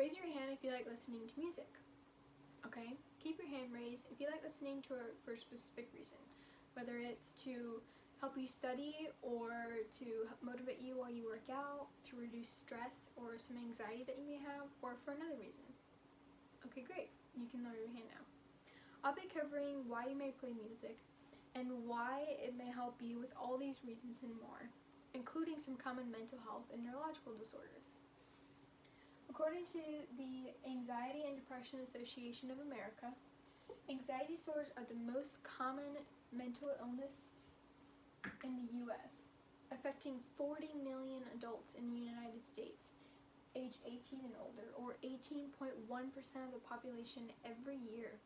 Raise your hand if you like listening to music. Okay? Keep your hand raised if you like listening to it for a specific reason, whether it's to help you study or to motivate you while you work out, to reduce stress or some anxiety that you may have, or for another reason. Okay, great. You can lower your hand now. I'll be covering why you may play music and why it may help you with all these reasons and more, including some common mental health and neurological disorders. According to the Anxiety and Depression Association of America, anxiety disorders are the most common mental illness in the U.S., affecting 40 million adults in the United States, age 18 and older, or 18.1% of the population every year.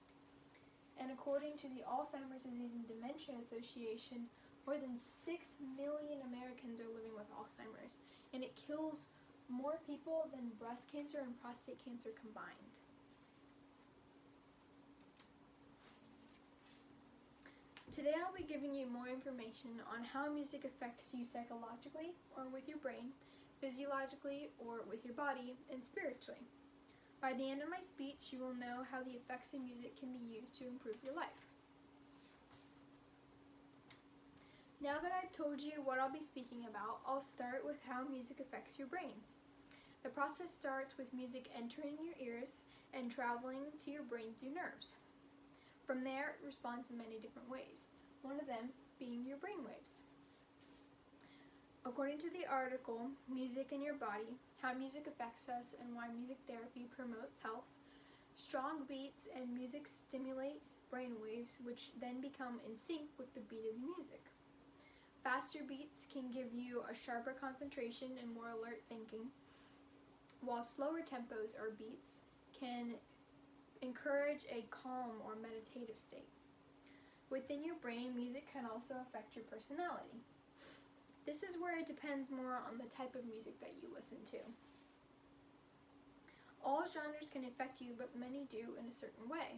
And according to the Alzheimer's Disease and Dementia Association, more than 6 million Americans are living with Alzheimer's, and it kills more people than breast cancer and prostate cancer combined. Today I'll be giving you more information on how music affects you psychologically, or with your brain, physiologically, or with your body, and spiritually. By the end of my speech, you will know how the effects of music can be used to improve your life. Now that I've told you what I'll be speaking about, I'll start with how music affects your brain. The process starts with music entering your ears and traveling to your brain through nerves. From there, it responds in many different ways, one of them being your brain waves. According to the article, Music in Your Body, How Music Affects Us and Why Music Therapy Promotes Health, strong beats and music stimulate brain waves, which then become in sync with the beat of the music. Faster beats can give you a sharper concentration and more alert thinking, while slower tempos or beats can encourage a calm or meditative state. Within your brain, music can also affect your personality. This is where it depends more on the type of music that you listen to. All genres can affect you, but many do in a certain way.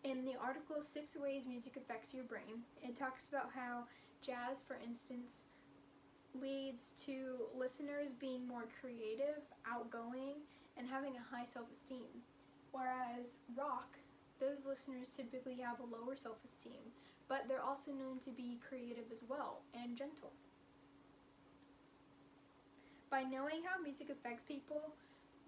In the article 6 Ways Music Affects Your Brain, it talks about how jazz, for instance, leads to listeners being more creative, outgoing, and having a high self-esteem, whereas rock, those listeners typically have a lower self-esteem, but they're also known to be creative as well and gentle. By knowing how music affects people,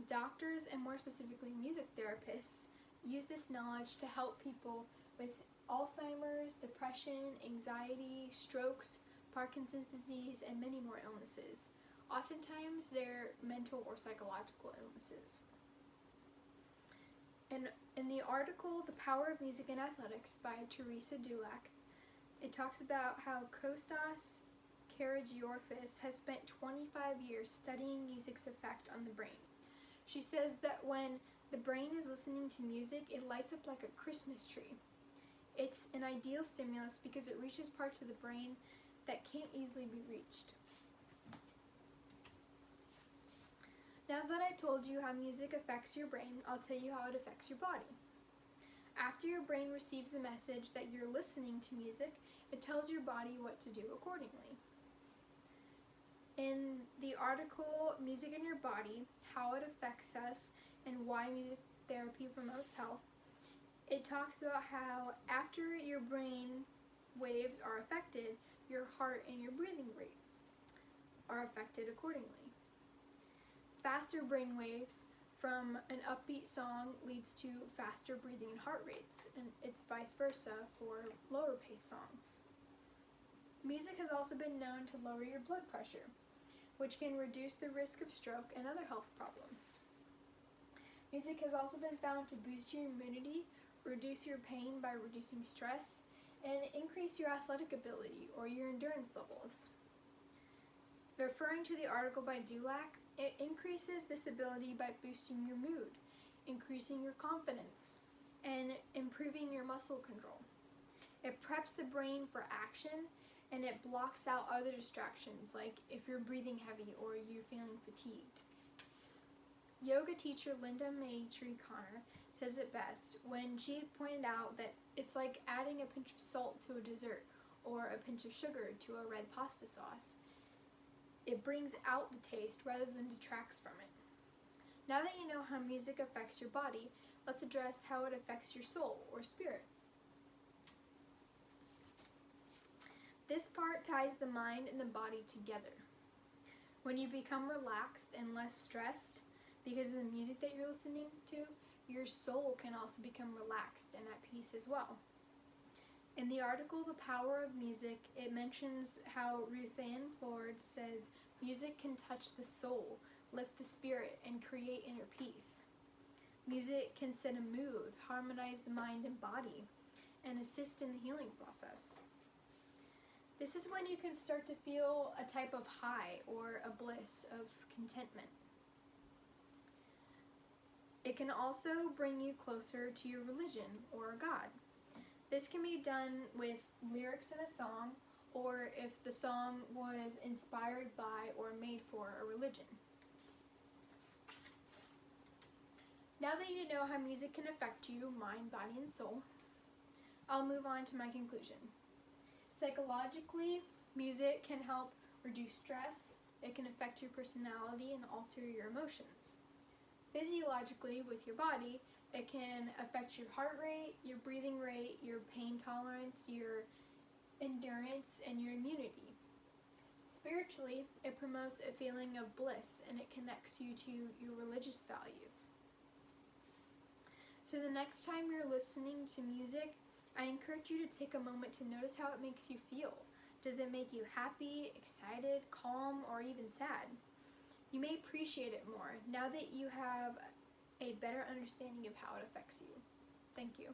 doctors, and more specifically music therapists, use this knowledge to help people with Alzheimer's, depression, anxiety, strokes, Parkinson's disease, and many more illnesses. Oftentimes, they're mental or psychological illnesses. And in the article, The Power of Music in Athletics by Teresa Dulac, it talks about how Kostas Karagiorfis has spent 25 years studying music's effect on the brain. She says that when the brain is listening to music, it lights up like a Christmas tree. It's an ideal stimulus because it reaches parts of the brain that can't easily be reached. Now that I've told you how music affects your brain, I'll tell you how it affects your body. After your brain receives the message that you're listening to music, it tells your body what to do accordingly. In the article, Music in Your Body, How It Affects Us and Why Music Therapy Promotes Health, it talks about how after your brain waves are affected, your heart and your breathing rate are affected accordingly. Faster brain waves from an upbeat song leads to faster breathing and heart rates, and it's vice versa for lower paced songs. Music has also been known to lower your blood pressure, which can reduce the risk of stroke and other health problems. Music has also been found to boost your immunity, reduce your pain by reducing stress, and increase your athletic ability or your endurance levels. Referring to the article by Dulac, it increases this ability by boosting your mood, increasing your confidence, and improving your muscle control. It preps the brain for action, and it blocks out other distractions, like if you're breathing heavy or you're feeling fatigued. Yoga teacher Linda Maytree Connor says it best when she pointed out that it's like adding a pinch of salt to a dessert or a pinch of sugar to a red pasta sauce. It brings out the taste rather than detracts from it. Now that you know how music affects your body, let's address how it affects your soul or spirit. This part ties the mind and the body together. When you become relaxed and less stressed because of the music that you're listening to, your soul can also become relaxed and at peace as well. In the article, The Power of Music, it mentions how Ruth Ann Ford says music can touch the soul, lift the spirit, and create inner peace. Music can set a mood, harmonize the mind and body, and assist in the healing process. This is when you can start to feel a type of high or a bliss of contentment. It can also bring you closer to your religion or God. This can be done with lyrics in a song, or if the song was inspired by or made for a religion. Now that you know how music can affect you, mind, body, and soul, I'll move on to my conclusion. Psychologically, music can help reduce stress, it can affect your personality and alter your emotions. Physiologically, with your body, it can affect your heart rate, your breathing rate, your pain tolerance, your endurance, and your immunity. Spiritually, it promotes a feeling of bliss and it connects you to your religious values. So the next time you're listening to music, I encourage you to take a moment to notice how it makes you feel. Does it make you happy, excited, calm, or even sad? You may appreciate it more now that you have a better understanding of how it affects you. Thank you.